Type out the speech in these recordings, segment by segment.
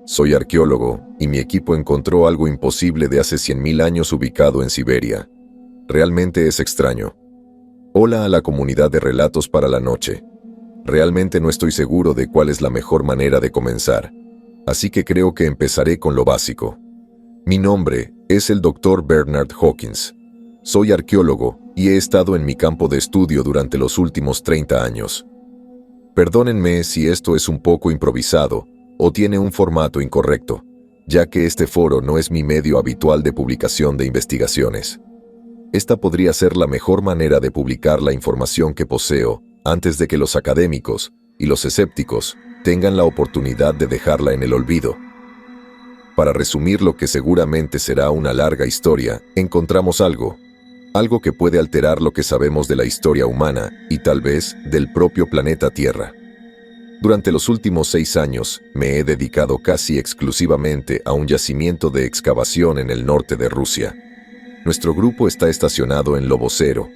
Soy arqueólogo y mi equipo encontró algo imposible de hace 100.000 años ubicado en Siberia. Realmente es extraño. Hola a la comunidad de Relatos para la Noche. Realmente no estoy seguro de cuál es la mejor manera de comenzar, así que creo que empezaré con lo básico. Mi nombre es el Dr. Bernard Hawkins. Soy arqueólogo y he estado en mi campo de estudio durante los últimos 30 años. Perdónenme si esto es un poco improvisado o tiene un formato incorrecto, ya que este foro no es mi medio habitual de publicación de investigaciones. Esta podría ser la mejor manera de publicar la información que poseo antes de que los académicos y los escépticos tengan la oportunidad de dejarla en el olvido. Para resumir lo que seguramente será una larga historia, encontramos algo que puede alterar lo que sabemos de la historia humana y tal vez del propio planeta Tierra. Durante los últimos 6 años me he dedicado casi exclusivamente a un yacimiento de excavación en el norte de Rusia. Nuestro grupo está estacionado en Lobosero,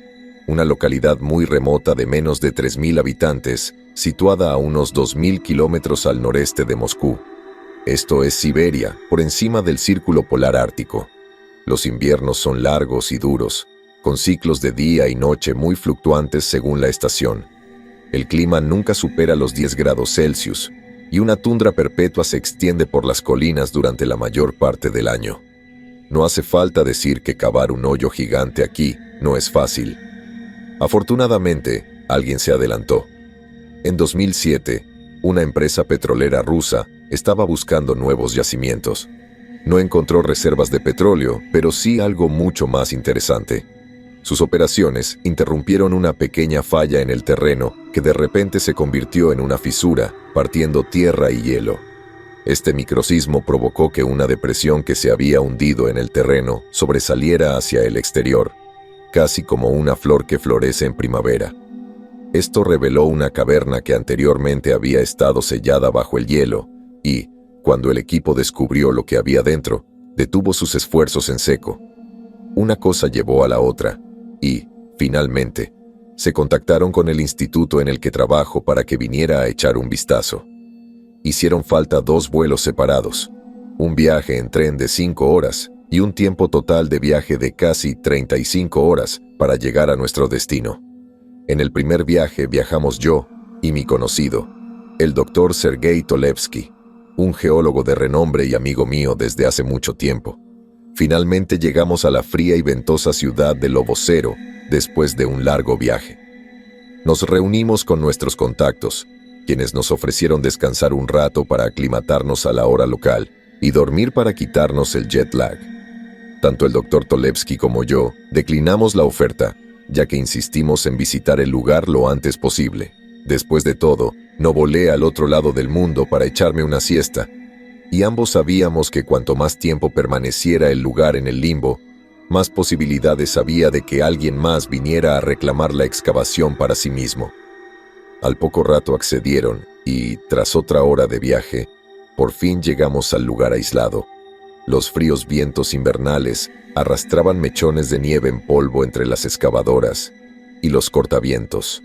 una localidad muy remota de menos de 3.000 habitantes, situada a unos 2.000 kilómetros al noreste de Moscú. Esto es Siberia, por encima del Círculo Polar Ártico. Los inviernos son largos y duros, con ciclos de día y noche muy fluctuantes según la estación. El clima nunca supera los 10 grados Celsius, y una tundra perpetua se extiende por las colinas durante la mayor parte del año. No hace falta decir que cavar un hoyo gigante aquí no es fácil. Afortunadamente, alguien se adelantó. En 2007, una empresa petrolera rusa estaba buscando nuevos yacimientos. No encontró reservas de petróleo, pero sí algo mucho más interesante. Sus operaciones interrumpieron una pequeña falla en el terreno que de repente se convirtió en una fisura, partiendo tierra y hielo. Este microsismo provocó que una depresión que se había hundido en el terreno sobresaliera hacia el exterior, casi como una flor que florece en primavera. Esto reveló una caverna que anteriormente había estado sellada bajo el hielo y, cuando el equipo descubrió lo que había dentro, detuvo sus esfuerzos en seco. Una cosa llevó a la otra y, finalmente, se contactaron con el instituto en el que trabajo para que viniera a echar un vistazo. Hicieron falta 2 vuelos separados, un viaje en tren de 5 horas y un tiempo total de viaje de casi 35 horas para llegar a nuestro destino. En el primer viaje viajamos yo y mi conocido, el Dr. Sergei Tolevsky, un geólogo de renombre y amigo mío desde hace mucho tiempo. Finalmente llegamos a la fría y ventosa ciudad de Lobosero después de un largo viaje. Nos reunimos con nuestros contactos, quienes nos ofrecieron descansar un rato para aclimatarnos a la hora local y dormir para quitarnos el jet lag. Tanto el Dr. Tolevsky como yo declinamos la oferta, ya que insistimos en visitar el lugar lo antes posible. Después de todo, no volé al otro lado del mundo para echarme una siesta, y ambos sabíamos que cuanto más tiempo permaneciera el lugar en el limbo, más posibilidades había de que alguien más viniera a reclamar la excavación para sí mismo. Al poco rato accedieron y, tras otra hora de viaje, por fin llegamos al lugar aislado. Los fríos vientos invernales arrastraban mechones de nieve en polvo entre las excavadoras y los cortavientos.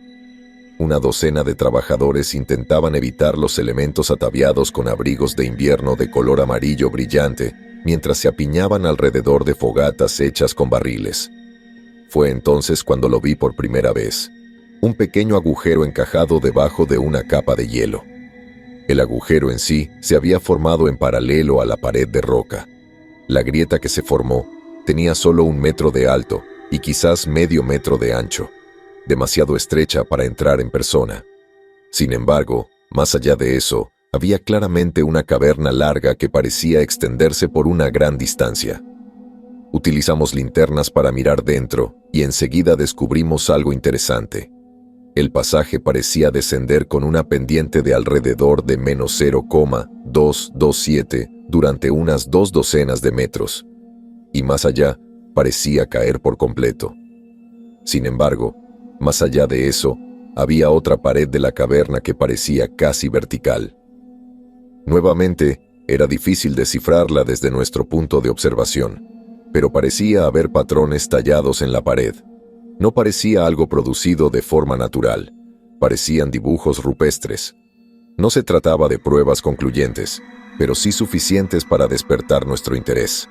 Una docena de trabajadores intentaban evitar los elementos ataviados con abrigos de invierno de color amarillo brillante, mientras se apiñaban alrededor de fogatas hechas con barriles. Fue entonces cuando lo vi por primera vez. Un pequeño agujero encajado debajo de una capa de hielo. El agujero en sí se había formado en paralelo a la pared de roca. La grieta que se formó tenía solo 1 metro de alto y quizás medio metro de ancho, demasiado estrecha para entrar en persona. Sin embargo, más allá de eso, había claramente una caverna larga que parecía extenderse por una gran distancia. Utilizamos linternas para mirar dentro y enseguida descubrimos algo interesante. El pasaje parecía descender con una pendiente de alrededor de menos 0,227 durante unas 2 docenas de metros, y más allá parecía caer por completo. Sin embargo, más allá de eso, había otra pared de la caverna que parecía casi vertical. Nuevamente, era difícil descifrarla desde nuestro punto de observación, pero parecía haber patrones tallados en la pared. No parecía algo producido de forma natural, parecían dibujos rupestres. No se trataba de pruebas concluyentes, pero sí suficientes para despertar nuestro interés.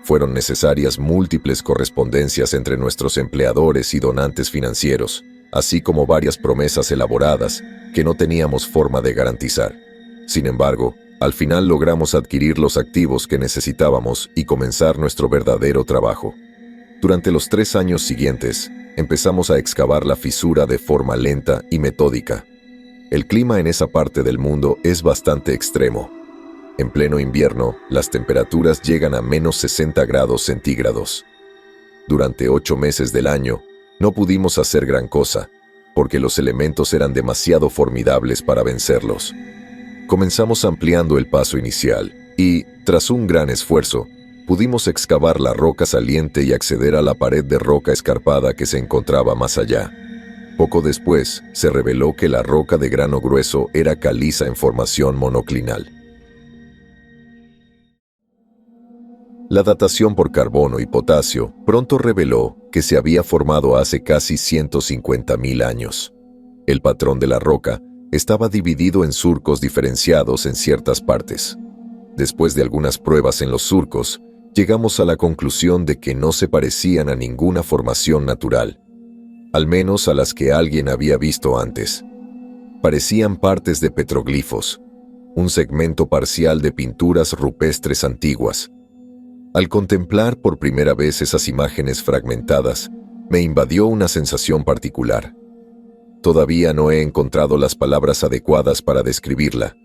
Fueron necesarias múltiples correspondencias entre nuestros empleadores y donantes financieros, así como varias promesas elaboradas que no teníamos forma de garantizar. Sin embargo, al final logramos adquirir los activos que necesitábamos y comenzar nuestro verdadero trabajo. Durante los 3 años siguientes, empezamos a excavar la fisura de forma lenta y metódica. El clima en esa parte del mundo es bastante extremo. En pleno invierno, las temperaturas llegan a menos 60 grados centígrados. Durante 8 meses del año, no pudimos hacer gran cosa, porque los elementos eran demasiado formidables para vencerlos. Comenzamos ampliando el paso inicial y, tras un gran esfuerzo, pudimos excavar la roca saliente y acceder a la pared de roca escarpada que se encontraba más allá. Poco después, se reveló que la roca de grano grueso era caliza en formación monoclinal. La datación por carbono y potasio pronto reveló que se había formado hace casi 150.000 años. El patrón de la roca estaba dividido en surcos diferenciados en ciertas partes. Después de algunas pruebas en los surcos, llegamos a la conclusión de que no se parecían a ninguna formación natural, al menos a las que alguien había visto antes. Parecían partes de petroglifos, un segmento parcial de pinturas rupestres antiguas. Al contemplar por primera vez esas imágenes fragmentadas, me invadió una sensación particular. Todavía no he encontrado las palabras adecuadas para describirla,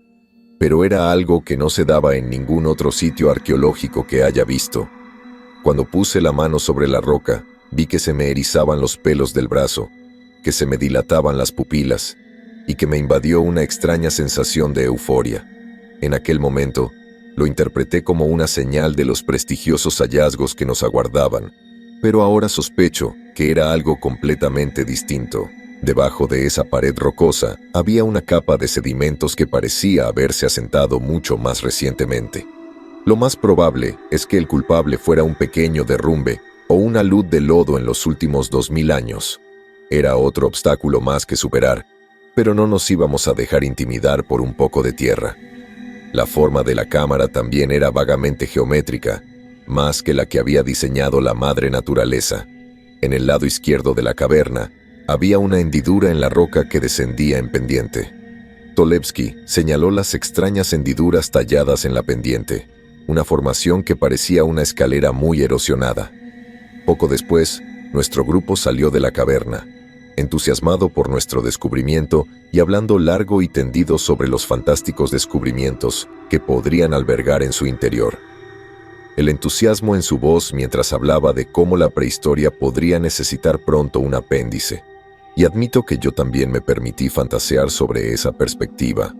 pero era algo que no se daba en ningún otro sitio arqueológico que haya visto. Cuando puse la mano sobre la roca, vi que se me erizaban los pelos del brazo, que se me dilataban las pupilas y que me invadió una extraña sensación de euforia. En aquel momento, lo interpreté como una señal de los prestigiosos hallazgos que nos aguardaban, pero ahora sospecho que era algo completamente distinto. Debajo de esa pared rocosa había una capa de sedimentos que parecía haberse asentado mucho más recientemente. Lo más probable es que el culpable fuera un pequeño derrumbe o una luz de lodo en los últimos 2000 años. Era otro obstáculo más que superar, pero no nos íbamos a dejar intimidar por un poco de tierra. La forma de la cámara también era vagamente geométrica, más que la que había diseñado la madre naturaleza. En el lado izquierdo de la caverna había una hendidura en la roca que descendía en pendiente. Tolevsky señaló las extrañas hendiduras talladas en la pendiente, una formación que parecía una escalera muy erosionada. Poco después, nuestro grupo salió de la caverna, entusiasmado por nuestro descubrimiento y hablando largo y tendido sobre los fantásticos descubrimientos que podrían albergar en su interior. El entusiasmo en su voz mientras hablaba de cómo la prehistoria podría necesitar pronto un apéndice. Y admito que yo también me permití fantasear sobre esa perspectiva.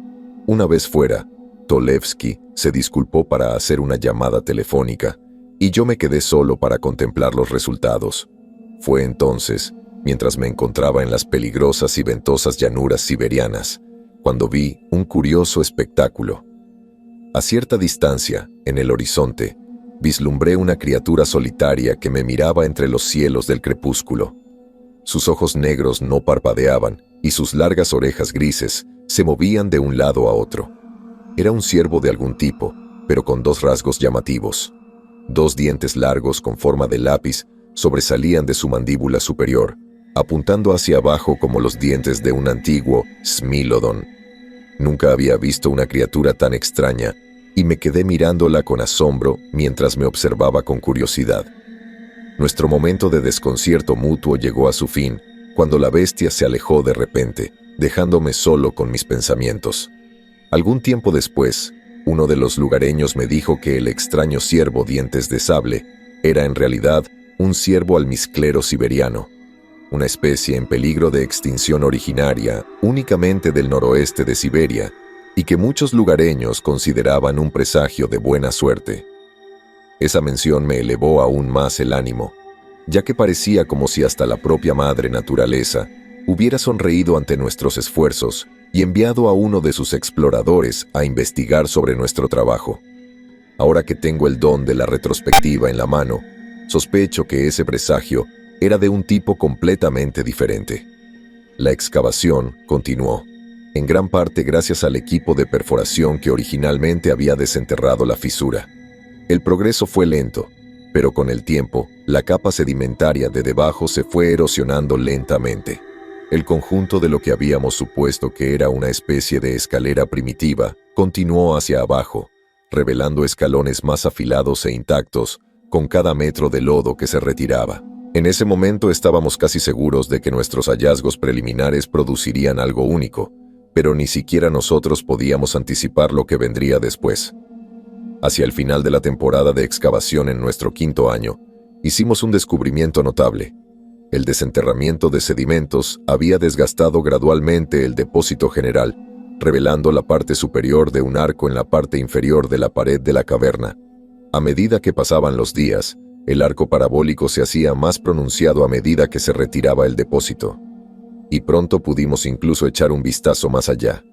Una vez fuera, Tolevsky se disculpó para hacer una llamada telefónica y yo me quedé solo para contemplar los resultados. Fue entonces, mientras me encontraba en las peligrosas y ventosas llanuras siberianas, cuando vi un curioso espectáculo. A cierta distancia, en el horizonte, vislumbré una criatura solitaria que me miraba entre los cielos del crepúsculo. Sus ojos negros no parpadeaban y sus largas orejas grises se movían de un lado a otro. Era un ciervo de algún tipo, pero con 2 rasgos llamativos. 2 dientes largos con forma de lápiz sobresalían de su mandíbula superior, apuntando hacia abajo como los dientes de un antiguo Smilodon. Nunca había visto una criatura tan extraña y me quedé mirándola con asombro mientras me observaba con curiosidad. Nuestro momento de desconcierto mutuo llegó a su fin cuando la bestia se alejó de repente, dejándome solo con mis pensamientos. Algún tiempo después, uno de los lugareños me dijo que el extraño ciervo dientes de sable era en realidad un ciervo almizclero siberiano, una especie en peligro de extinción originaria únicamente del noroeste de Siberia y que muchos lugareños consideraban un presagio de buena suerte. Esa mención me elevó aún más el ánimo, ya que parecía como si hasta la propia madre naturaleza hubiera sonreído ante nuestros esfuerzos y enviado a uno de sus exploradores a investigar sobre nuestro trabajo. Ahora que tengo el don de la retrospectiva en la mano, sospecho que ese presagio era de un tipo completamente diferente. La excavación continuó. en gran parte gracias al equipo de perforación que originalmente había desenterrado la fisura. El progreso fue lento, pero con el tiempo, la capa sedimentaria de debajo se fue erosionando lentamente. El conjunto de lo que habíamos supuesto que era una especie de escalera primitiva continuó hacia abajo, revelando escalones más afilados e intactos con cada metro de lodo que se retiraba. En ese momento estábamos casi seguros de que nuestros hallazgos preliminares producirían algo único, pero ni siquiera nosotros podíamos anticipar lo que vendría después. Hacia el final de la temporada de excavación en nuestro 5º año, hicimos un descubrimiento notable. El desenterramiento de sedimentos había desgastado gradualmente el depósito general, revelando la parte superior de un arco en la parte inferior de la pared de la caverna. A medida que pasaban los días, el arco parabólico se hacía más pronunciado a medida que se retiraba el depósito. Y pronto pudimos incluso echar un vistazo más allá.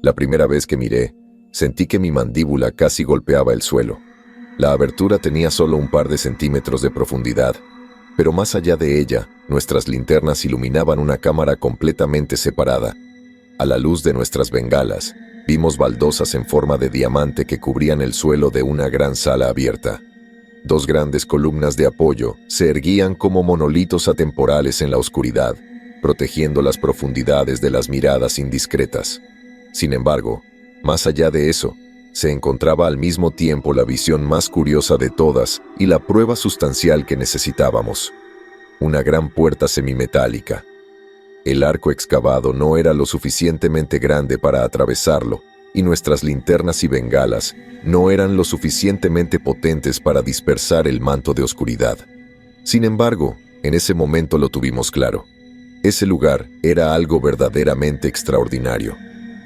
La primera vez que miré, sentí que mi mandíbula casi golpeaba el suelo. La abertura tenía solo un par de centímetros de profundidad, pero más allá de ella, nuestras linternas iluminaban una cámara completamente separada. A la luz de nuestras bengalas, vimos baldosas en forma de diamante que cubrían el suelo de una gran sala abierta. 2 grandes columnas de apoyo se erguían como monolitos atemporales en la oscuridad, protegiendo las profundidades de las miradas indiscretas. Sin embargo, más allá de eso, se encontraba al mismo tiempo la visión más curiosa de todas y la prueba sustancial que necesitábamos. Una gran puerta semimetálica. El arco excavado no era lo suficientemente grande para atravesarlo, y nuestras linternas y bengalas no eran lo suficientemente potentes para dispersar el manto de oscuridad. Sin embargo, en ese momento lo tuvimos claro. Ese lugar era algo verdaderamente extraordinario.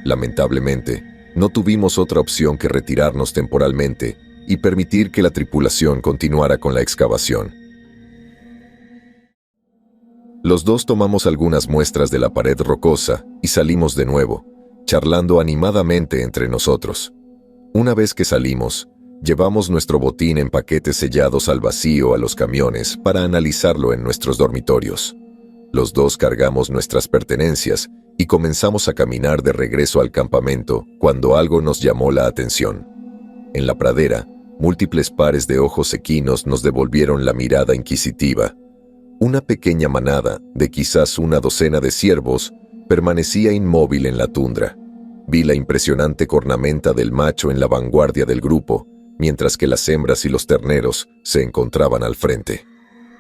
Lamentablemente, no tuvimos otra opción que retirarnos temporalmente y permitir que la tripulación continuara con la excavación. Los dos tomamos algunas muestras de la pared rocosa y salimos de nuevo, charlando animadamente entre nosotros. Una vez que salimos, llevamos nuestro botín en paquetes sellados al vacío a los camiones para analizarlo en nuestros dormitorios. Los dos cargamos nuestras pertenencias y comenzamos a caminar de regreso al campamento cuando algo nos llamó la atención. En la pradera, múltiples pares de ojos equinos nos devolvieron la mirada inquisitiva. Una pequeña manada, de quizás una docena de ciervos, permanecía inmóvil en la tundra. Vi la impresionante cornamenta del macho en la vanguardia del grupo, mientras que las hembras y los terneros se encontraban al frente.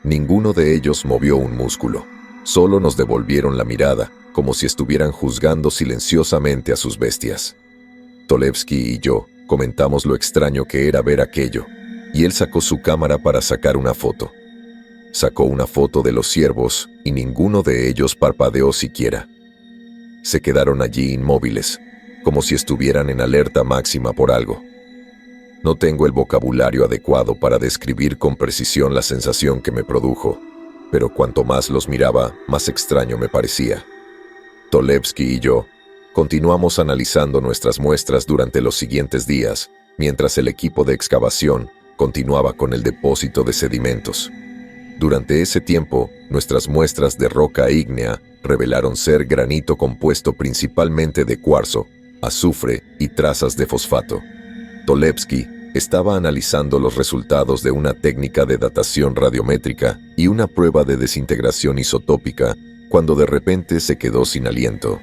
Ninguno de ellos movió un músculo. Solo nos devolvieron la mirada, como si estuvieran juzgando silenciosamente a sus bestias. Tolevsky y yo comentamos lo extraño que era ver aquello, y él sacó su cámara para sacar una foto. Sacó una foto de los ciervos y ninguno de ellos parpadeó siquiera. Se quedaron allí inmóviles, como si estuvieran en alerta máxima por algo. No tengo el vocabulario adecuado para describir con precisión la sensación que me produjo, pero cuanto más los miraba, más extraño me parecía. Tolevsky y yo continuamos analizando nuestras muestras durante los siguientes días, mientras el equipo de excavación continuaba con el depósito de sedimentos. Durante ese tiempo, nuestras muestras de roca ígnea revelaron ser granito compuesto principalmente de cuarzo, azufre y trazas de fosfato. Tolevsky estaba analizando los resultados de una técnica de datación radiométrica y una prueba de desintegración isotópica cuando de repente se quedó sin aliento.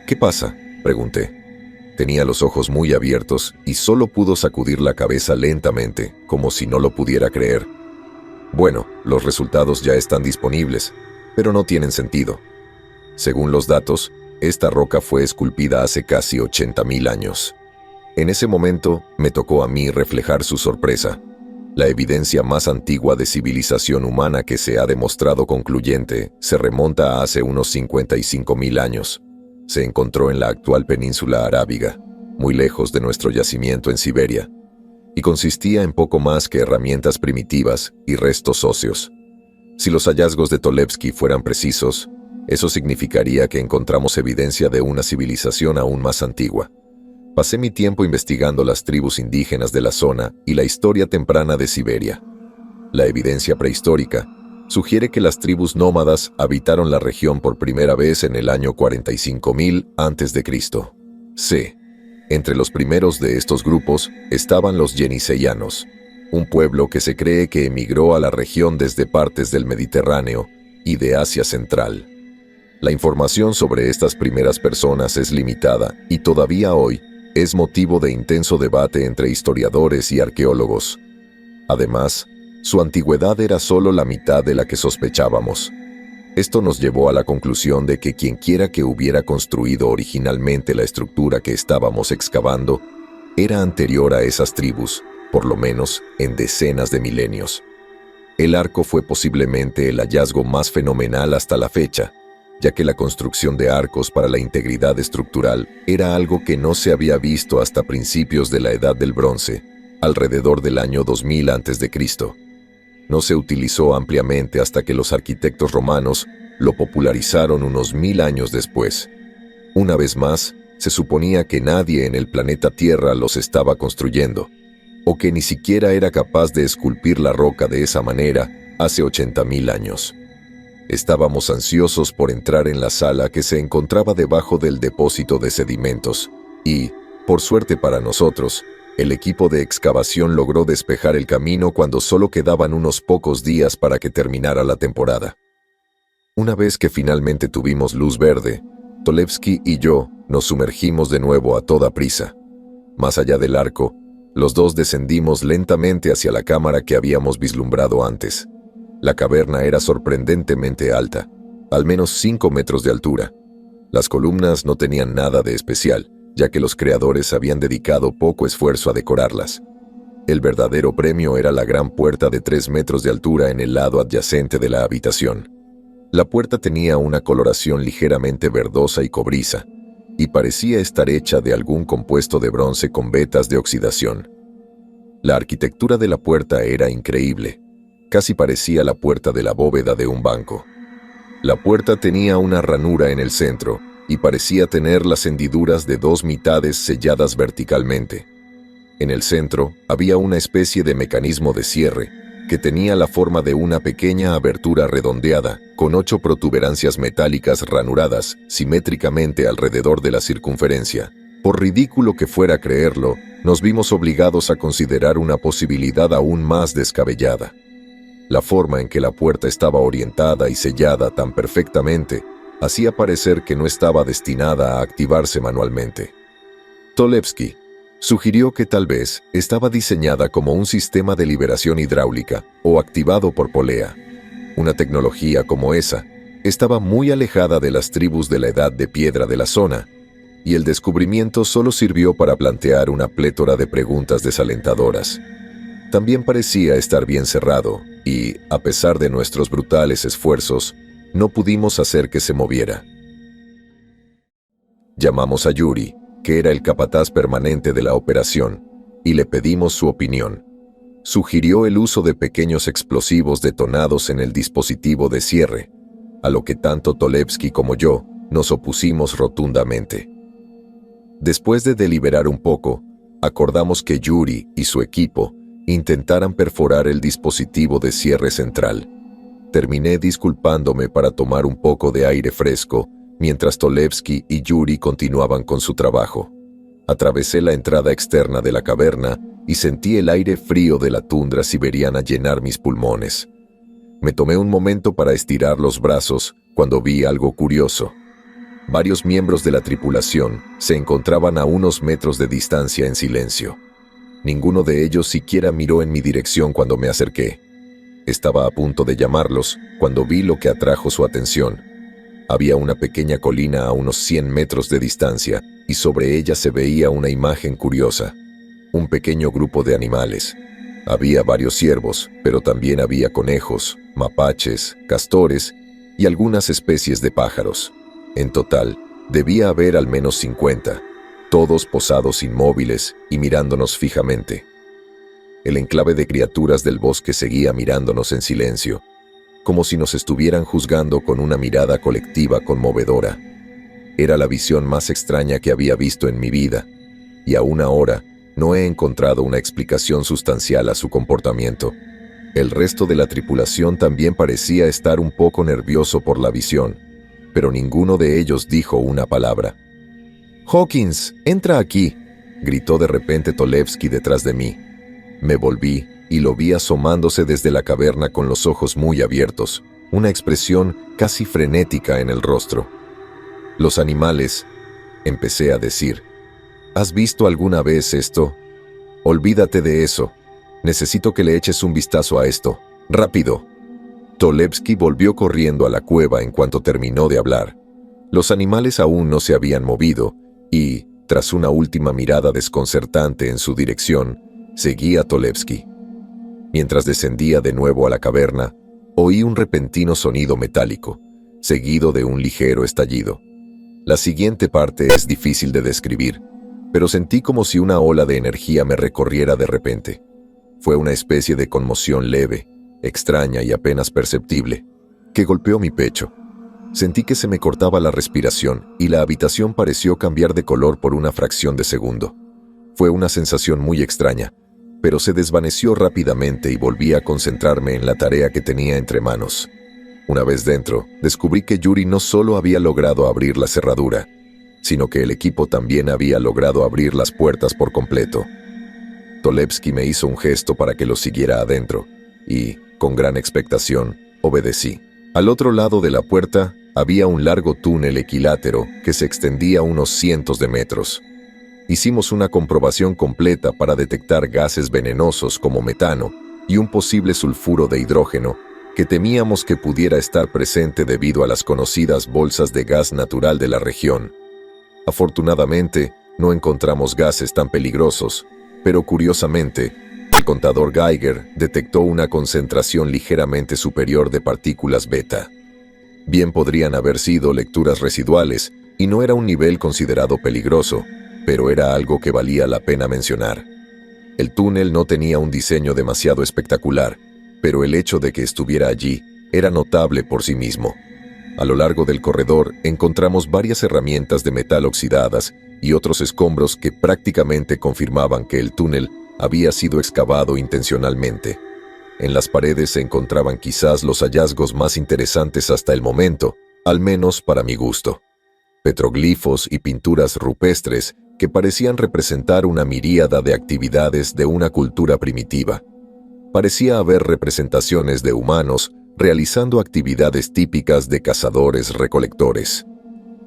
«¿Qué pasa?», pregunté. Tenía los ojos muy abiertos y solo pudo sacudir la cabeza lentamente, como si no lo pudiera creer. «Bueno, los resultados ya están disponibles, pero no tienen sentido. Según los datos, esta roca fue esculpida hace casi 80.000 años». En ese momento, me tocó a mí reflejar su sorpresa. La evidencia más antigua de civilización humana que se ha demostrado concluyente se remonta a hace unos 55.000 años. Se encontró en la actual península arábiga, muy lejos de nuestro yacimiento en Siberia, y consistía en poco más que herramientas primitivas y restos óseos. Si los hallazgos de Tolevsky fueran precisos, eso significaría que encontramos evidencia de una civilización aún más antigua. Pasé mi tiempo investigando las tribus indígenas de la zona y la historia temprana de Siberia. La evidencia prehistórica, sugiere que las tribus nómadas habitaron la región por primera vez en el año 45.000 a.C. C. Entre los primeros de estos grupos estaban los yeniseianos, un pueblo que se cree que emigró a la región desde partes del Mediterráneo y de Asia Central. La información sobre estas primeras personas es limitada y todavía hoy es motivo de intenso debate entre historiadores y arqueólogos. Además, su antigüedad era solo la mitad de la que sospechábamos. Esto nos llevó a la conclusión de que quienquiera que hubiera construido originalmente la estructura que estábamos excavando era anterior a esas tribus, por lo menos en decenas de milenios. El arco fue posiblemente el hallazgo más fenomenal hasta la fecha, ya que la construcción de arcos para la integridad estructural era algo que no se había visto hasta principios de la Edad del Bronce, alrededor del año 2000 a.C. No se utilizó ampliamente hasta que los arquitectos romanos lo popularizaron unos 1000 años después. Una vez más, se suponía que nadie en el planeta Tierra los estaba construyendo, o que ni siquiera era capaz de esculpir la roca de esa manera hace 80.000 años. Estábamos ansiosos por entrar en la sala que se encontraba debajo del depósito de sedimentos, y, por suerte para nosotros, el equipo de excavación logró despejar el camino cuando solo quedaban unos pocos días para que terminara la temporada. Una vez que finalmente tuvimos luz verde, Tolevsky y yo nos sumergimos de nuevo a toda prisa. Más allá del arco, los dos descendimos lentamente hacia la cámara que habíamos vislumbrado antes. La caverna era sorprendentemente alta, al menos 5 metros de altura. Las columnas no tenían nada de especial, ya que los creadores habían dedicado poco esfuerzo a decorarlas. El verdadero premio era la gran puerta de 3 metros de altura en el lado adyacente de la habitación. La puerta tenía una coloración ligeramente verdosa y cobriza, y parecía estar hecha de algún compuesto de bronce con vetas de oxidación. La arquitectura de la puerta era increíble, casi parecía la puerta de la bóveda de un banco. La puerta tenía una ranura en el centro, y parecía tener las hendiduras de 2 mitades selladas verticalmente. En el centro había una especie de mecanismo de cierre que tenía la forma de una pequeña abertura redondeada con 8 protuberancias metálicas ranuradas simétricamente alrededor de la circunferencia. Por ridículo que fuera creerlo, nos vimos obligados a considerar una posibilidad aún más descabellada. La forma en que la puerta estaba orientada y sellada tan perfectamente hacía parecer que no estaba destinada a activarse manualmente. Tolevsky sugirió que tal vez estaba diseñada como un sistema de liberación hidráulica o activado por polea. Una tecnología como esa estaba muy alejada de las tribus de la edad de piedra de la zona, y el descubrimiento solo sirvió para plantear una plétora de preguntas desalentadoras. También parecía estar bien cerrado y, a pesar de nuestros brutales esfuerzos, no pudimos hacer que se moviera. Llamamos a Yuri, que era el capataz permanente de la operación, y le pedimos su opinión. Sugirió el uso de pequeños explosivos detonados en el dispositivo de cierre, a lo que tanto Tolevsky como yo nos opusimos rotundamente. Después de deliberar un poco, acordamos que Yuri y su equipo intentaran perforar el dispositivo de cierre central. Terminé disculpándome para tomar un poco de aire fresco, mientras Tolevsky y Yuri continuaban con su trabajo. Atravesé la entrada externa de la caverna y sentí el aire frío de la tundra siberiana llenar mis pulmones. Me tomé un momento para estirar los brazos cuando vi algo curioso. Varios miembros de la tripulación se encontraban a unos metros de distancia en silencio. Ninguno de ellos siquiera miró en mi dirección cuando me acerqué. Estaba a punto de llamarlos cuando vi lo que atrajo su atención. Había una pequeña colina a unos 100 metros de distancia y sobre ella se veía una imagen curiosa. Un pequeño grupo de animales. Había varios ciervos, pero también había conejos, mapaches, castores y algunas especies de pájaros. En total, debía haber al menos 50, todos posados inmóviles y mirándonos fijamente. El enclave de criaturas del bosque seguía mirándonos en silencio, como si nos estuvieran juzgando con una mirada colectiva conmovedora. Era la visión más extraña que había visto en mi vida, y aún ahora no he encontrado una explicación sustancial a su comportamiento. El resto de la tripulación también parecía estar un poco nervioso por la visión, pero ninguno de ellos dijo una palabra. «Hawkins, entra aquí», gritó de repente Tolevsky detrás de mí. Me volví y lo vi asomándose desde la caverna con los ojos muy abiertos, una expresión casi frenética en el rostro. «Los animales», empecé a decir. «¿Has visto alguna vez esto? Olvídate de eso. Necesito que le eches un vistazo a esto. ¡Rápido!». Tolevsky volvió corriendo a la cueva en cuanto terminó de hablar. Los animales aún no se habían movido y, tras una última mirada desconcertante en su dirección, seguí a Tolevsky. Mientras descendía de nuevo a la caverna, oí un repentino sonido metálico, seguido de un ligero estallido. La siguiente parte es difícil de describir, pero sentí como si una ola de energía me recorriera de repente. Fue una especie de conmoción leve, extraña y apenas perceptible, que golpeó mi pecho. Sentí que se me cortaba la respiración y la habitación pareció cambiar de color por una fracción de segundo. Fue una sensación muy extraña, pero se desvaneció rápidamente y volví a concentrarme en la tarea que tenía entre manos. Una vez dentro, descubrí que Yuri no solo había logrado abrir la cerradura, sino que el equipo también había logrado abrir las puertas por completo. Tolevsky me hizo un gesto para que lo siguiera adentro, y, con gran expectación, obedecí. Al otro lado de la puerta había un largo túnel equilátero que se extendía unos cientos de metros. Hicimos una comprobación completa para detectar gases venenosos como metano y un posible sulfuro de hidrógeno que temíamos que pudiera estar presente debido a las conocidas bolsas de gas natural de la región. Afortunadamente, no encontramos gases tan peligrosos, pero curiosamente, el contador Geiger detectó una concentración ligeramente superior de partículas beta. Bien podrían haber sido lecturas residuales y no era un nivel considerado peligroso, pero era algo que valía la pena mencionar. El túnel no tenía un diseño demasiado espectacular, pero el hecho de que estuviera allí era notable por sí mismo. A lo largo del corredor encontramos varias herramientas de metal oxidadas y otros escombros que prácticamente confirmaban que el túnel había sido excavado intencionalmente. En las paredes se encontraban quizás los hallazgos más interesantes hasta el momento, al menos para mi gusto. Petroglifos y pinturas rupestres que parecían representar una miríada de actividades de una cultura primitiva. Parecía haber representaciones de humanos realizando actividades típicas de cazadores-recolectores.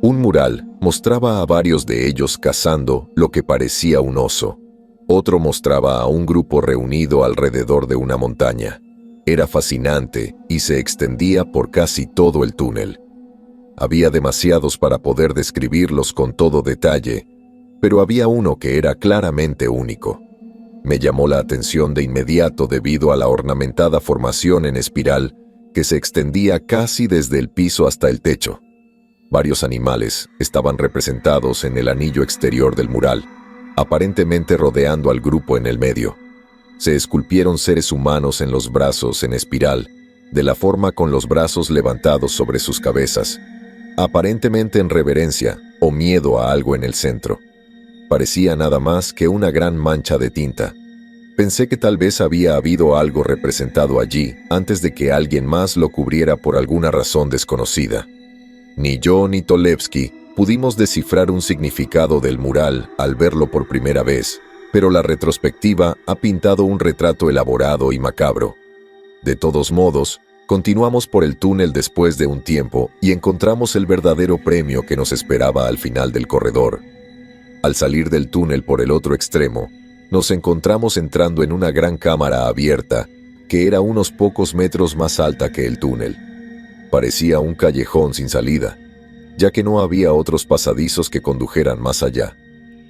Un mural mostraba a varios de ellos cazando lo que parecía un oso. Otro mostraba a un grupo reunido alrededor de una montaña. Era fascinante y se extendía por casi todo el túnel. Había demasiados para poder describirlos con todo detalle, pero había uno que era claramente único. Me llamó la atención de inmediato debido a la ornamentada formación en espiral que se extendía casi desde el piso hasta el techo. Varios animales estaban representados en el anillo exterior del mural, aparentemente rodeando al grupo en el medio. Se esculpieron seres humanos en los brazos en espiral, de la forma con los brazos levantados sobre sus cabezas, aparentemente en reverencia o miedo a algo en el centro. Parecía nada más que una gran mancha de tinta. Pensé que tal vez había habido algo representado allí antes de que alguien más lo cubriera por alguna razón desconocida. Ni yo ni Tolevsky pudimos descifrar un significado del mural al verlo por primera vez, pero la retrospectiva ha pintado un retrato elaborado y macabro. De todos modos, continuamos por el túnel después de un tiempo y encontramos el verdadero premio que nos esperaba al final del corredor. Al salir del túnel por el otro extremo, nos encontramos entrando en una gran cámara abierta que era unos pocos metros más alta que el túnel. Parecía un callejón sin salida, ya que no había otros pasadizos que condujeran más allá.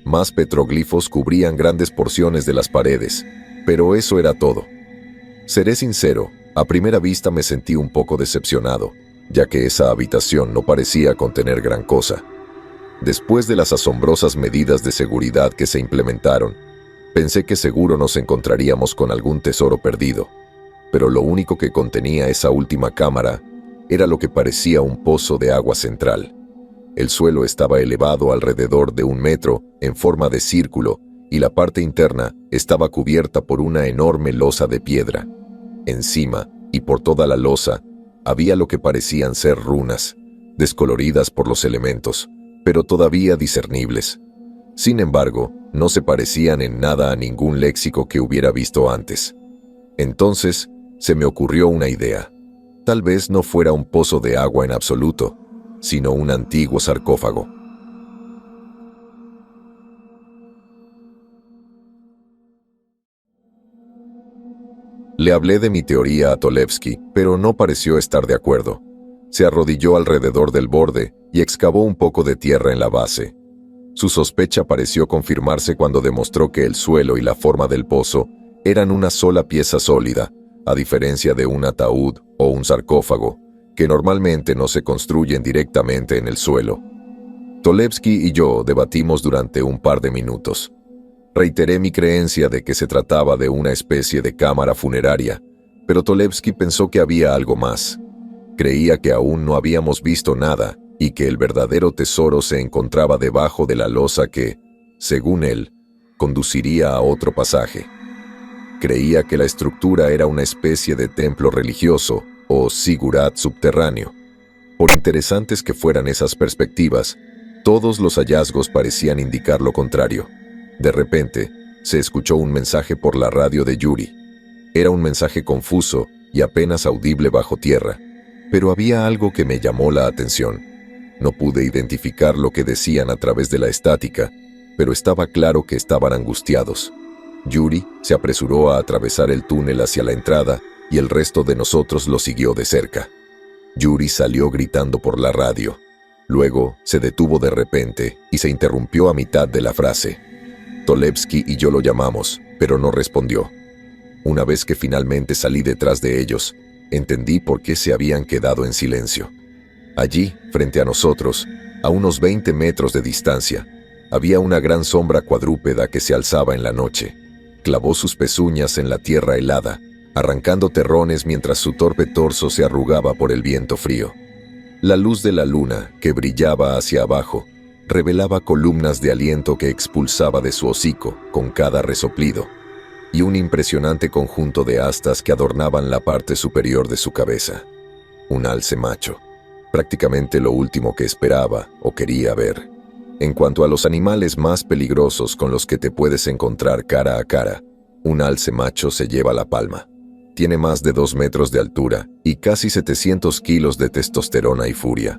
Más petroglifos cubrían grandes porciones de las paredes, pero eso era todo. Seré sincero, a primera vista me sentí un poco decepcionado, ya que esa habitación no parecía contener gran cosa. Después de las asombrosas medidas de seguridad que se implementaron, pensé que seguro nos encontraríamos con algún tesoro perdido, pero lo único que contenía esa última cámara era lo que parecía un pozo de agua central. El suelo estaba elevado alrededor de 1 metro en forma de círculo y la parte interna estaba cubierta por una enorme losa de piedra. Encima, y por toda la losa, había lo que parecían ser runas, descoloridas por los elementos, pero todavía discernibles. Sin embargo, no se parecían en nada a ningún léxico que hubiera visto antes. Entonces, se me ocurrió una idea. Tal vez no fuera un pozo de agua en absoluto, sino un antiguo sarcófago. Le hablé de mi teoría a Tolevsky, pero no pareció estar de acuerdo. Se arrodilló alrededor del borde y excavó un poco de tierra en la base. Su sospecha pareció confirmarse cuando demostró que el suelo y la forma del pozo eran una sola pieza sólida, a diferencia de un ataúd o un sarcófago, que normalmente no se construyen directamente en el suelo. Tolevsky y yo debatimos durante un par de minutos. Reiteré mi creencia de que se trataba de una especie de cámara funeraria, pero Tolevsky pensó que había algo más. Creía que aún no habíamos visto nada y que el verdadero tesoro se encontraba debajo de la losa que, según él, conduciría a otro pasaje. Creía que la estructura era una especie de templo religioso o zigurat subterráneo. Por interesantes que fueran esas perspectivas, todos los hallazgos parecían indicar lo contrario. De repente, se escuchó un mensaje por la radio de Yuri. Era un mensaje confuso y apenas audible bajo tierra, pero había algo que me llamó la atención. No pude identificar lo que decían a través de la estática, pero estaba claro que estaban angustiados. Yuri se apresuró a atravesar el túnel hacia la entrada y el resto de nosotros lo siguió de cerca. Yuri salió gritando por la radio. Luego se detuvo de repente y se interrumpió a mitad de la frase. Tolevsky y yo lo llamamos, pero no respondió. Una vez que finalmente salí detrás de ellos, entendí por qué se habían quedado en silencio. Allí, frente a nosotros, a unos 20 metros de distancia, había una gran sombra cuadrúpeda que se alzaba en la noche. Clavó sus pezuñas en la tierra helada, arrancando terrones mientras su torpe torso se arrugaba por el viento frío. La luz de la luna, que brillaba hacia abajo, revelaba columnas de aliento que expulsaba de su hocico con cada resoplido, y un impresionante conjunto de astas que adornaban la parte superior de su cabeza. Un alce macho, prácticamente lo último que esperaba o quería ver. En cuanto a los animales más peligrosos con los que te puedes encontrar cara a cara, un alce macho se lleva la palma. Tiene más de 2 metros de altura y casi 700 kilos de testosterona y furia.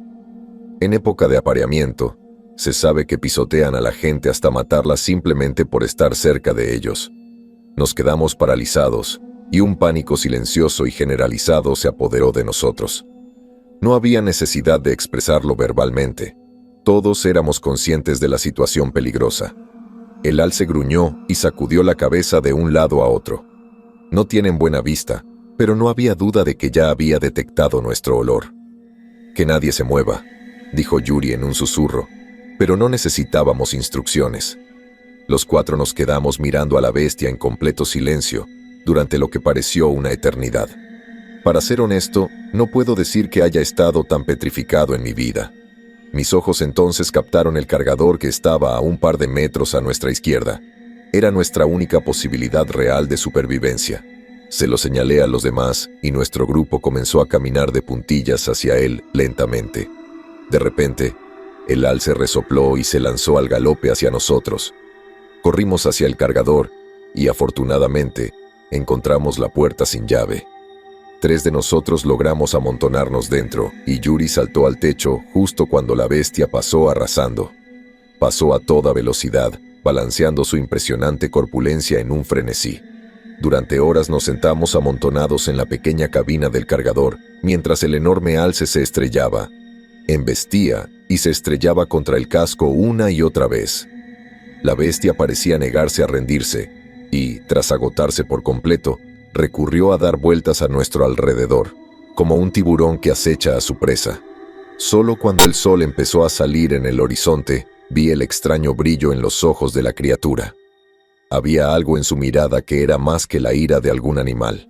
En época de apareamiento, se sabe que pisotean a la gente hasta matarla simplemente por estar cerca de ellos. Nos quedamos paralizados y un pánico silencioso y generalizado se apoderó de nosotros. No había necesidad de expresarlo verbalmente. Todos éramos conscientes de la situación peligrosa. El alce gruñó y sacudió la cabeza de un lado a otro. No tienen buena vista, pero no había duda de que ya había detectado nuestro olor. «Que nadie se mueva», dijo Yuri en un susurro, pero no necesitábamos instrucciones. Los 4 nos quedamos mirando a la bestia en completo silencio durante lo que pareció una eternidad. Para ser honesto, no puedo decir que haya estado tan petrificado en mi vida. Mis ojos entonces captaron el cargador que estaba a un par de metros a nuestra izquierda. Era nuestra única posibilidad real de supervivencia. Se lo señalé a los demás y nuestro grupo comenzó a caminar de puntillas hacia él lentamente. De repente, el alce resopló y se lanzó al galope hacia nosotros. Corrimos hacia el cargador y, afortunadamente, encontramos la puerta sin llave. 3 de nosotros logramos amontonarnos dentro y Yuri saltó al techo justo cuando la bestia pasó arrasando. Pasó a toda velocidad, balanceando su impresionante corpulencia en un frenesí. Durante horas nos sentamos amontonados en la pequeña cabina del cargador, mientras el enorme alce se estrellaba. Embestía y se estrellaba contra el casco una y otra vez. La bestia parecía negarse a rendirse y, tras agotarse por completo, recurrió a dar vueltas a nuestro alrededor, como un tiburón que acecha a su presa. Solo cuando el sol empezó a salir en el horizonte, vi el extraño brillo en los ojos de la criatura. Había algo en su mirada que era más que la ira de algún animal.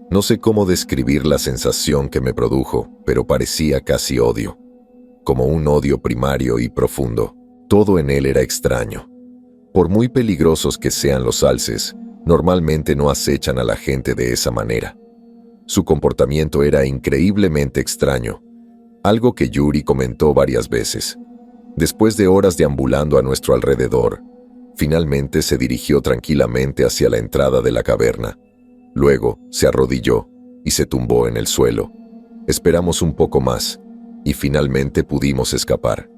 No sé cómo describir la sensación que me produjo, pero parecía casi odio. Como un odio primario y profundo. Todo en él era extraño. Por muy peligrosos que sean los alces, normalmente no acechan a la gente de esa manera. Su comportamiento era increíblemente extraño, algo que Yuri comentó varias veces. Después de horas deambulando a nuestro alrededor, finalmente se dirigió tranquilamente hacia la entrada de la caverna. Luego se arrodilló y se tumbó en el suelo. Esperamos un poco más y finalmente pudimos escapar.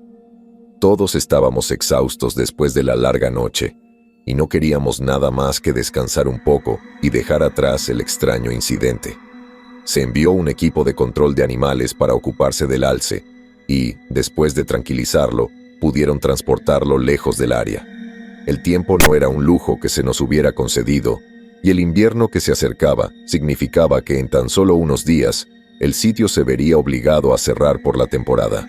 Todos estábamos exhaustos después de la larga noche y no queríamos nada más que descansar un poco y dejar atrás el extraño incidente. Se envió un equipo de control de animales para ocuparse del alce y, después de tranquilizarlo, pudieron transportarlo lejos del área. El tiempo no era un lujo que se nos hubiera concedido, y el invierno que se acercaba significaba que en tan solo unos días el sitio se vería obligado a cerrar por la temporada.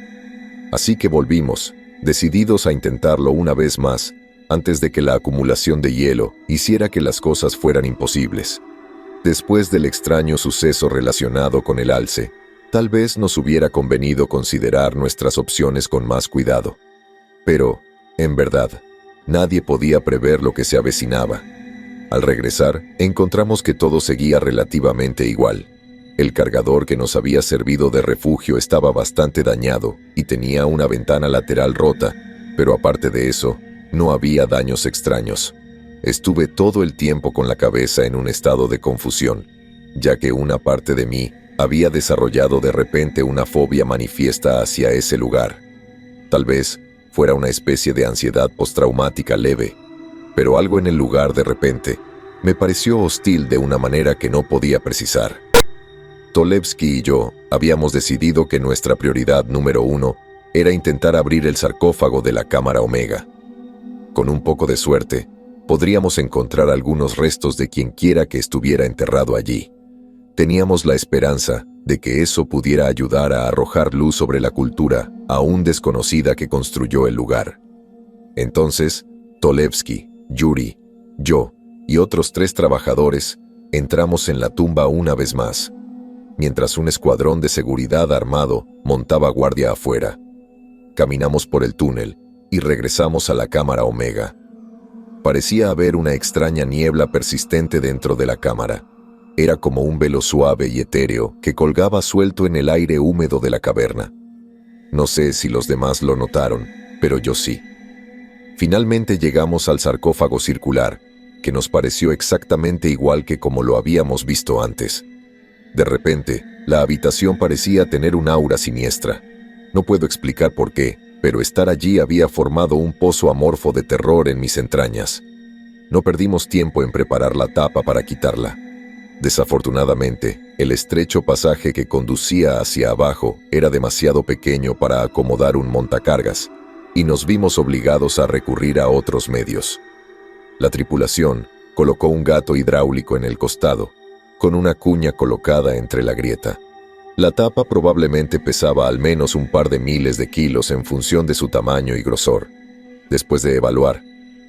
Así que volvimos, decididos a intentarlo una vez más, antes de que la acumulación de hielo hiciera que las cosas fueran imposibles. Después del extraño suceso relacionado con el alce, tal vez nos hubiera convenido considerar nuestras opciones con más cuidado. Pero, en verdad, nadie podía prever lo que se avecinaba. Al regresar, encontramos que todo seguía relativamente igual. El cargador que nos había servido de refugio estaba bastante dañado y tenía una ventana lateral rota, pero aparte de eso, no había daños extraños. Estuve todo el tiempo con la cabeza en un estado de confusión, ya que una parte de mí había desarrollado de repente una fobia manifiesta hacia ese lugar. Tal vez fuera una especie de ansiedad postraumática leve, pero algo en el lugar de repente me pareció hostil de una manera que no podía precisar. Tolevsky y yo habíamos decidido que nuestra prioridad número 1 era intentar abrir el sarcófago de la cámara Omega. Con un poco de suerte, podríamos encontrar algunos restos de quien quiera que estuviera enterrado allí. Teníamos la esperanza de que eso pudiera ayudar a arrojar luz sobre la cultura aún desconocida que construyó el lugar. Entonces, Tolevsky, Yuri, yo y otros 3 trabajadores entramos en la tumba una vez más, mientras un escuadrón de seguridad armado montaba guardia afuera. Caminamos por el túnel y regresamos a la cámara Omega. Parecía haber una extraña niebla persistente dentro de la cámara. Era como un velo suave y etéreo que colgaba suelto en el aire húmedo de la caverna. No sé si los demás lo notaron, pero yo sí. Finalmente llegamos al sarcófago circular, que nos pareció exactamente igual que como lo habíamos visto antes. De repente, la habitación parecía tener un aura siniestra. No puedo explicar por qué, pero estar allí había formado un pozo amorfo de terror en mis entrañas. No perdimos tiempo en preparar la tapa para quitarla. Desafortunadamente, el estrecho pasaje que conducía hacia abajo era demasiado pequeño para acomodar un montacargas, y nos vimos obligados a recurrir a otros medios. La tripulación colocó un gato hidráulico en el costado, con una cuña colocada entre la grieta. La tapa probablemente pesaba al menos un par de miles de kilos en función de su tamaño y grosor. Después de evaluar,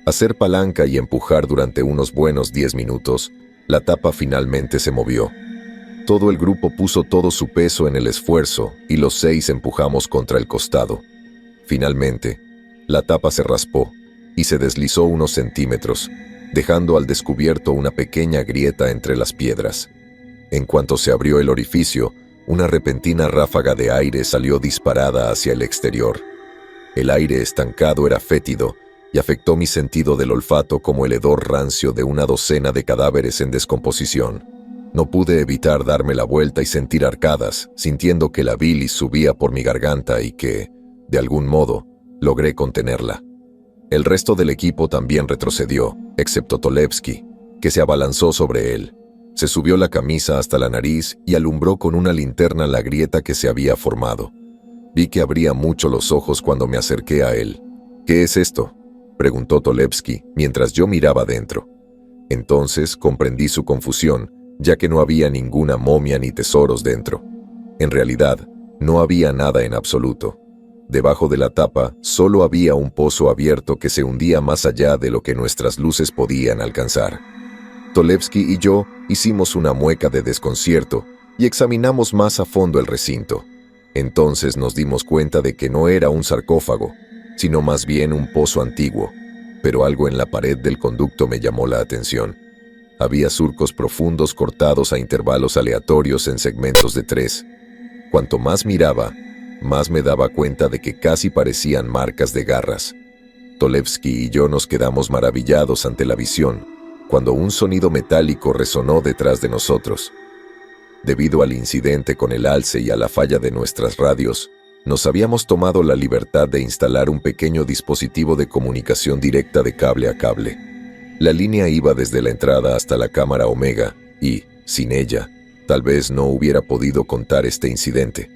hacer palanca y empujar durante unos buenos 10 minutos, la tapa finalmente se movió. Todo el grupo puso todo su peso en el esfuerzo y los 6 empujamos contra el costado. Finalmente, la tapa se raspó y se deslizó unos centímetros, dejando al descubierto una pequeña grieta entre las piedras. En cuanto se abrió el orificio, una repentina ráfaga de aire salió disparada hacia el exterior. El aire estancado era fétido y afectó mi sentido del olfato como el hedor rancio de una docena de cadáveres en descomposición. No pude evitar darme la vuelta y sentir arcadas, sintiendo que la bilis subía por mi garganta y que, de algún modo, logré contenerla. El resto del equipo también retrocedió, excepto Tolevsky, que se abalanzó sobre él. Se subió la camisa hasta la nariz y alumbró con una linterna la grieta que se había formado. Vi que abría mucho los ojos cuando me acerqué a él. «¿Qué es esto?», preguntó Tolevsky mientras yo miraba dentro. Entonces comprendí su confusión, ya que no había ninguna momia ni tesoros dentro. En realidad, no había nada en absoluto. Debajo de la tapa solo había un pozo abierto que se hundía más allá de lo que nuestras luces podían alcanzar. Tolevsky y yo hicimos una mueca de desconcierto y examinamos más a fondo el recinto. Entonces nos dimos cuenta de que no era un sarcófago, sino más bien un pozo antiguo, pero algo en la pared del conducto me llamó la atención. Había surcos profundos cortados a intervalos aleatorios en segmentos de 3. Cuanto más miraba, más me daba cuenta de que casi parecían marcas de garras. Tolevsky y yo nos quedamos maravillados ante la visión, cuando un sonido metálico resonó detrás de nosotros. Debido al incidente con el alce y a la falla de nuestras radios, nos habíamos tomado la libertad de instalar un pequeño dispositivo de comunicación directa de cable a cable. La línea iba desde la entrada hasta la cámara Omega y, sin ella, tal vez no hubiera podido contar este incidente.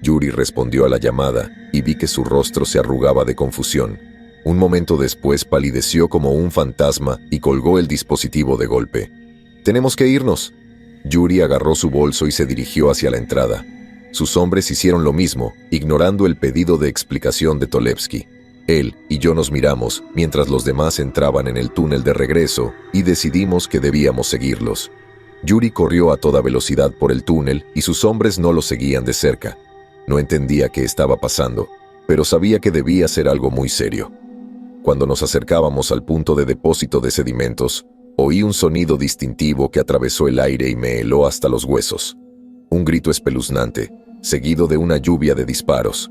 Yuri respondió a la llamada y vi que su rostro se arrugaba de confusión. Un momento después palideció como un fantasma y colgó el dispositivo de golpe. «¡Tenemos que irnos!». Yuri agarró su bolso y se dirigió hacia la entrada. Sus hombres hicieron lo mismo, ignorando el pedido de explicación de Tolevsky. Él y yo nos miramos mientras los demás entraban en el túnel de regreso y decidimos que debíamos seguirlos. Yuri corrió a toda velocidad por el túnel y sus hombres no lo seguían de cerca. No entendía qué estaba pasando, pero sabía que debía ser algo muy serio. Cuando nos acercábamos al punto de depósito de sedimentos, oí un sonido distintivo que atravesó el aire y me heló hasta los huesos. Un grito espeluznante, seguido de una lluvia de disparos.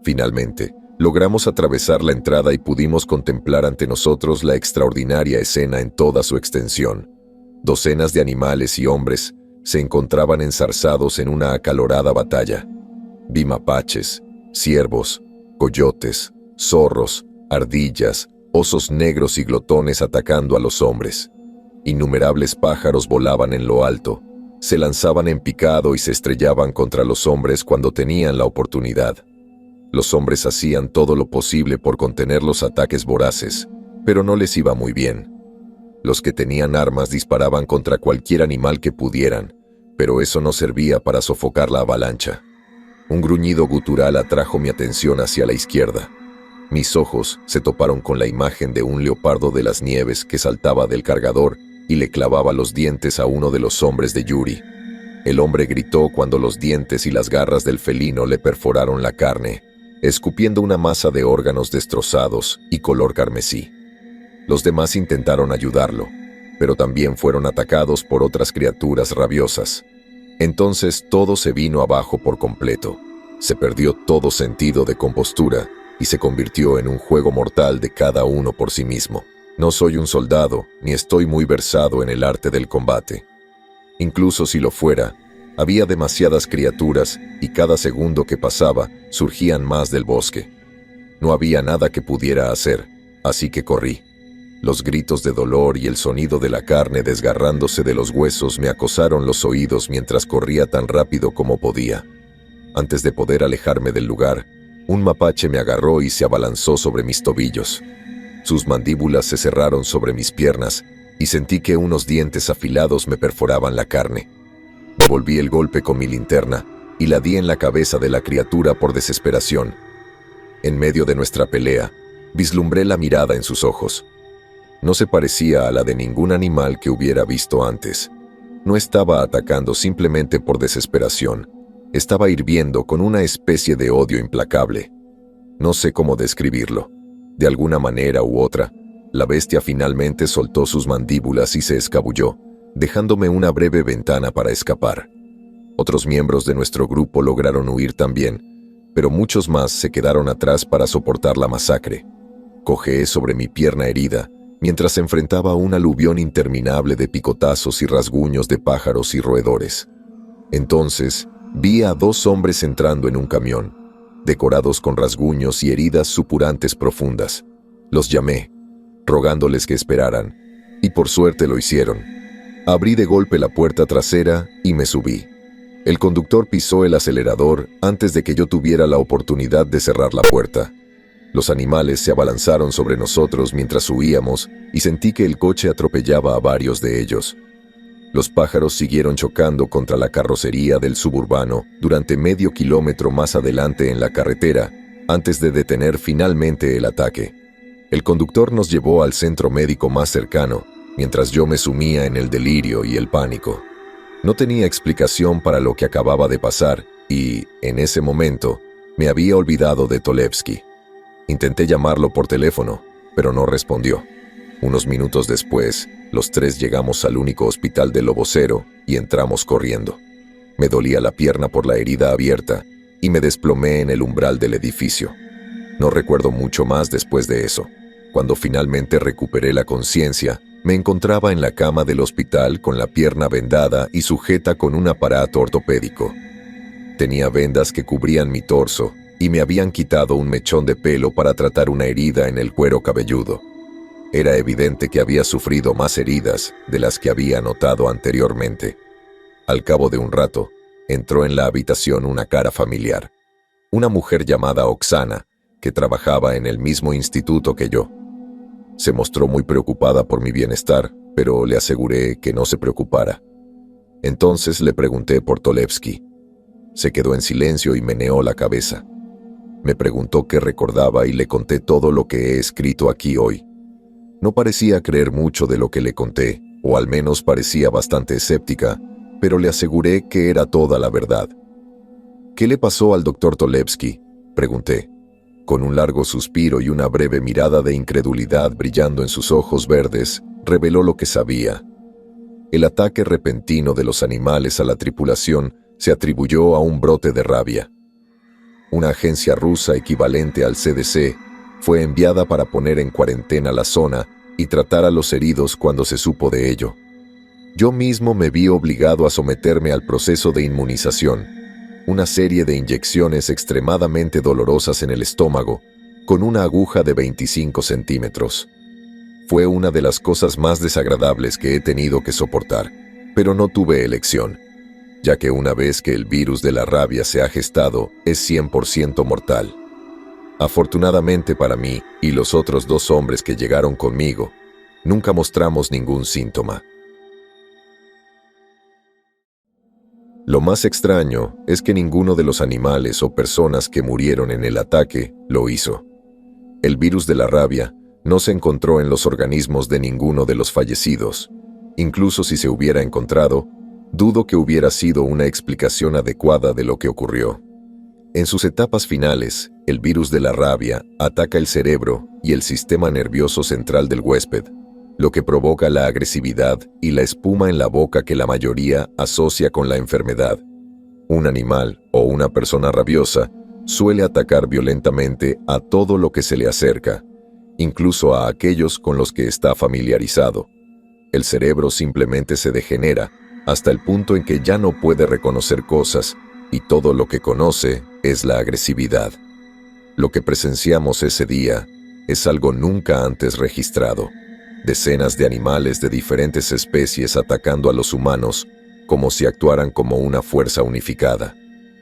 Finalmente, logramos atravesar la entrada y pudimos contemplar ante nosotros la extraordinaria escena en toda su extensión. Docenas de animales y hombres se encontraban enzarzados en una acalorada batalla. Vi mapaches, ciervos, coyotes, zorros, ardillas, osos negros y glotones atacando a los hombres. Innumerables pájaros volaban en lo alto, se lanzaban en picado y se estrellaban contra los hombres cuando tenían la oportunidad. Los hombres hacían todo lo posible por contener los ataques voraces, pero no les iba muy bien. Los que tenían armas disparaban contra cualquier animal que pudieran, pero eso no servía para sofocar la avalancha. Un gruñido gutural atrajo mi atención hacia la izquierda. Mis ojos se toparon con la imagen de un leopardo de las nieves que saltaba del cargador y le clavaba los dientes a uno de los hombres de Yuri. El hombre gritó cuando los dientes y las garras del felino le perforaron la carne, escupiendo una masa de órganos destrozados y color carmesí. Los demás intentaron ayudarlo, pero también fueron atacados por otras criaturas rabiosas. Entonces todo se vino abajo por completo. Se perdió todo sentido de compostura y se convirtió en un juego mortal de cada uno por sí mismo. No soy un soldado, ni estoy muy versado en el arte del combate. Incluso si lo fuera, había demasiadas criaturas y cada segundo que pasaba surgían más del bosque. No había nada que pudiera hacer, así que corrí. Los gritos de dolor y el sonido de la carne desgarrándose de los huesos me acosaron los oídos mientras corría tan rápido como podía. Antes de poder alejarme del lugar, un mapache me agarró y se abalanzó sobre mis tobillos. Sus mandíbulas se cerraron sobre mis piernas y sentí que unos dientes afilados me perforaban la carne. Devolví el golpe con mi linterna y la di en la cabeza de la criatura por desesperación. En medio de nuestra pelea, vislumbré la mirada en sus ojos. No se parecía a la de ningún animal que hubiera visto antes. No estaba atacando simplemente por desesperación. Estaba hirviendo con una especie de odio implacable. No sé cómo describirlo. De alguna manera u otra, la bestia finalmente soltó sus mandíbulas y se escabulló, dejándome una breve ventana para escapar. Otros miembros de nuestro grupo lograron huir también, pero muchos más se quedaron atrás para soportar la masacre. Cojeé sobre mi pierna herida, mientras enfrentaba un aluvión interminable de picotazos y rasguños de pájaros y roedores. Entonces, vi a 2 hombres entrando en un camión, decorados con rasguños y heridas supurantes profundas. Los llamé, rogándoles que esperaran, y por suerte lo hicieron. Abrí de golpe la puerta trasera y me subí. El conductor pisó el acelerador antes de que yo tuviera la oportunidad de cerrar la puerta. Los animales se abalanzaron sobre nosotros mientras huíamos y sentí que el coche atropellaba a varios de ellos. Los pájaros siguieron chocando contra la carrocería del suburbano durante medio kilómetro más adelante en la carretera, antes de detener finalmente el ataque. El conductor nos llevó al centro médico más cercano, mientras yo me sumía en el delirio y el pánico. No tenía explicación para lo que acababa de pasar y, en ese momento, me había olvidado de Tolevsky. Intenté llamarlo por teléfono, pero no respondió. Unos minutos después, los tres llegamos al único hospital de Lobocero y entramos corriendo. Me dolía la pierna por la herida abierta y me desplomé en el umbral del edificio. No recuerdo mucho más después de eso. Cuando finalmente recuperé la conciencia, me encontraba en la cama del hospital con la pierna vendada y sujeta con un aparato ortopédico. Tenía vendas que cubrían mi torso y me habían quitado un mechón de pelo para tratar una herida en el cuero cabelludo. Era evidente que había sufrido más heridas de las que había notado anteriormente. Al cabo de un rato, entró en la habitación una cara familiar. Una mujer llamada Oksana, que trabajaba en el mismo instituto que yo. Se mostró muy preocupada por mi bienestar, pero le aseguré que no se preocupara. Entonces le pregunté por Tolevsky. Se quedó en silencio y meneó la cabeza. Me preguntó qué recordaba y le conté todo lo que he escrito aquí hoy. No parecía creer mucho de lo que le conté, o al menos parecía bastante escéptica, pero le aseguré que era toda la verdad. ¿Qué le pasó al doctor Tolevsky?, pregunté. Con un largo suspiro y una breve mirada de incredulidad brillando en sus ojos verdes, reveló lo que sabía. El ataque repentino de los animales a la tripulación se atribuyó a un brote de rabia. Una agencia rusa equivalente al CDC fue enviada para poner en cuarentena la zona y tratar a los heridos cuando se supo de ello. Yo mismo me vi obligado a someterme al proceso de inmunización, una serie de inyecciones extremadamente dolorosas en el estómago, con una aguja de 25 centímetros. Fue una de las cosas más desagradables que he tenido que soportar, pero no tuve elección, ya que una vez que el virus de la rabia se ha gestado, es 100% mortal. Afortunadamente para mí y los otros 2 hombres que llegaron conmigo, nunca mostramos ningún síntoma. Lo más extraño es que ninguno de los animales o personas que murieron en el ataque lo hizo. El virus de la rabia no se encontró en los organismos de ninguno de los fallecidos. Incluso si se hubiera encontrado, dudo que hubiera sido una explicación adecuada de lo que ocurrió. En sus etapas finales, el virus de la rabia ataca el cerebro y el sistema nervioso central del huésped, lo que provoca la agresividad y la espuma en la boca que la mayoría asocia con la enfermedad. Un animal o una persona rabiosa suele atacar violentamente a todo lo que se le acerca, incluso a aquellos con los que está familiarizado. El cerebro simplemente se degenera hasta el punto en que ya no puede reconocer cosas y todo lo que conoce es la agresividad. Lo que presenciamos ese día es algo nunca antes registrado. Decenas de animales de diferentes especies atacando a los humanos como si actuaran como una fuerza unificada,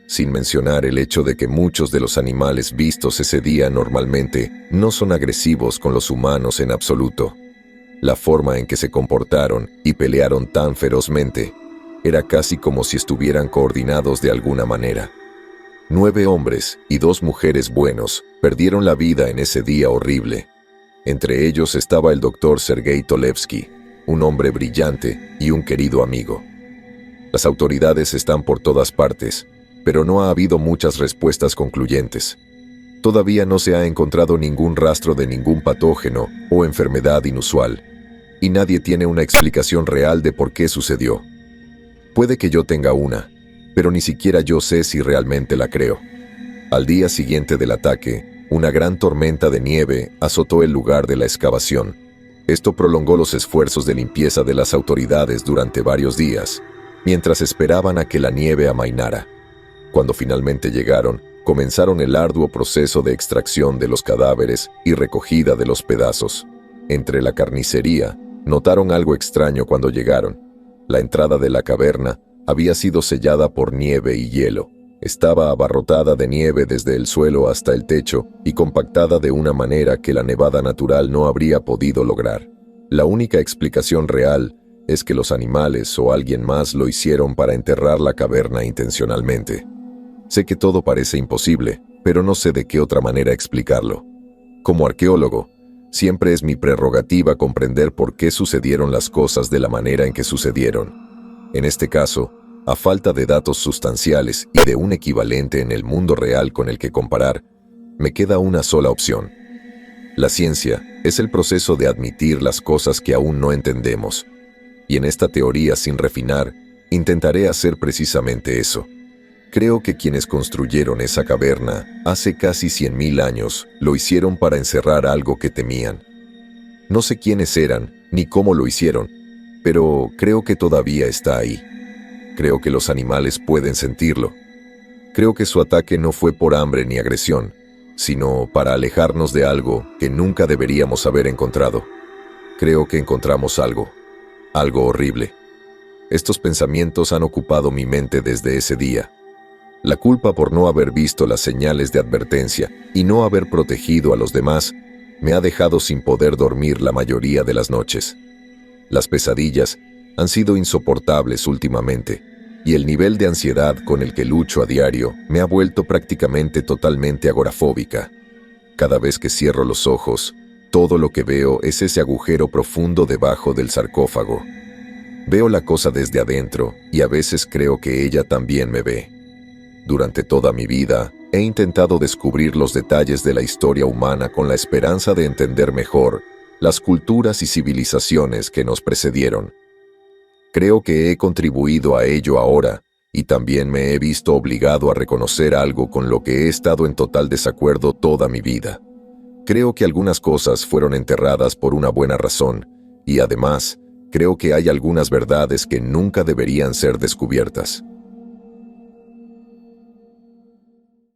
sin mencionar el hecho de que muchos de los animales vistos ese día normalmente no son agresivos con los humanos en absoluto. La forma en que se comportaron y pelearon tan ferozmente era casi como si estuvieran coordinados de alguna manera. 9 hombres y 2 mujeres buenos perdieron la vida en ese día horrible. Entre ellos estaba el doctor Sergei Tolevsky, un hombre brillante y un querido amigo. Las autoridades están por todas partes, pero no ha habido muchas respuestas concluyentes. Todavía no se ha encontrado ningún rastro de ningún patógeno o enfermedad inusual, y nadie tiene una explicación real de por qué sucedió. Puede que yo tenga una, pero ni siquiera yo sé si realmente la creo. Al día siguiente del ataque, una gran tormenta de nieve azotó el lugar de la excavación. Esto prolongó los esfuerzos de limpieza de las autoridades durante varios días, mientras esperaban a que la nieve amainara. Cuando finalmente llegaron, comenzaron el arduo proceso de extracción de los cadáveres y recogida de los pedazos. Entre la carnicería, notaron algo extraño cuando llegaron. La entrada de la caverna había sido sellada por nieve y hielo. Estaba abarrotada de nieve desde el suelo hasta el techo y compactada de una manera que la nevada natural no habría podido lograr. La única explicación real es que los animales o alguien más lo hicieron para enterrar la caverna intencionalmente. Sé que todo parece imposible, pero no sé de qué otra manera explicarlo. Como arqueólogo, siempre es mi prerrogativa comprender por qué sucedieron las cosas de la manera en que sucedieron. En este caso, a falta de datos sustanciales y de un equivalente en el mundo real con el que comparar, me queda una sola opción. La ciencia es el proceso de admitir las cosas que aún no entendemos. Y en esta teoría sin refinar, intentaré hacer precisamente eso. Creo que quienes construyeron esa caverna hace casi 100.000 años lo hicieron para encerrar algo que temían. No sé quiénes eran ni cómo lo hicieron, pero creo que todavía está ahí. Creo que los animales pueden sentirlo. Creo que su ataque no fue por hambre ni agresión, sino para alejarnos de algo que nunca deberíamos haber encontrado. Creo que encontramos algo horrible. Estos pensamientos han ocupado mi mente desde ese día. La culpa por no haber visto las señales de advertencia y no haber protegido a los demás me ha dejado sin poder dormir la mayoría de las noches. Las pesadillas han sido insoportables últimamente, y el nivel de ansiedad con el que lucho a diario me ha vuelto prácticamente totalmente agorafóbica. Cada vez que cierro los ojos, todo lo que veo es ese agujero profundo debajo del sarcófago. Veo la cosa desde adentro y a veces creo que ella también me ve. Durante toda mi vida, he intentado descubrir los detalles de la historia humana con la esperanza de entender mejor las culturas y civilizaciones que nos precedieron. Creo que he contribuido a ello ahora, y también me he visto obligado a reconocer algo con lo que he estado en total desacuerdo toda mi vida. Creo que algunas cosas fueron enterradas por una buena razón, y además, creo que hay algunas verdades que nunca deberían ser descubiertas.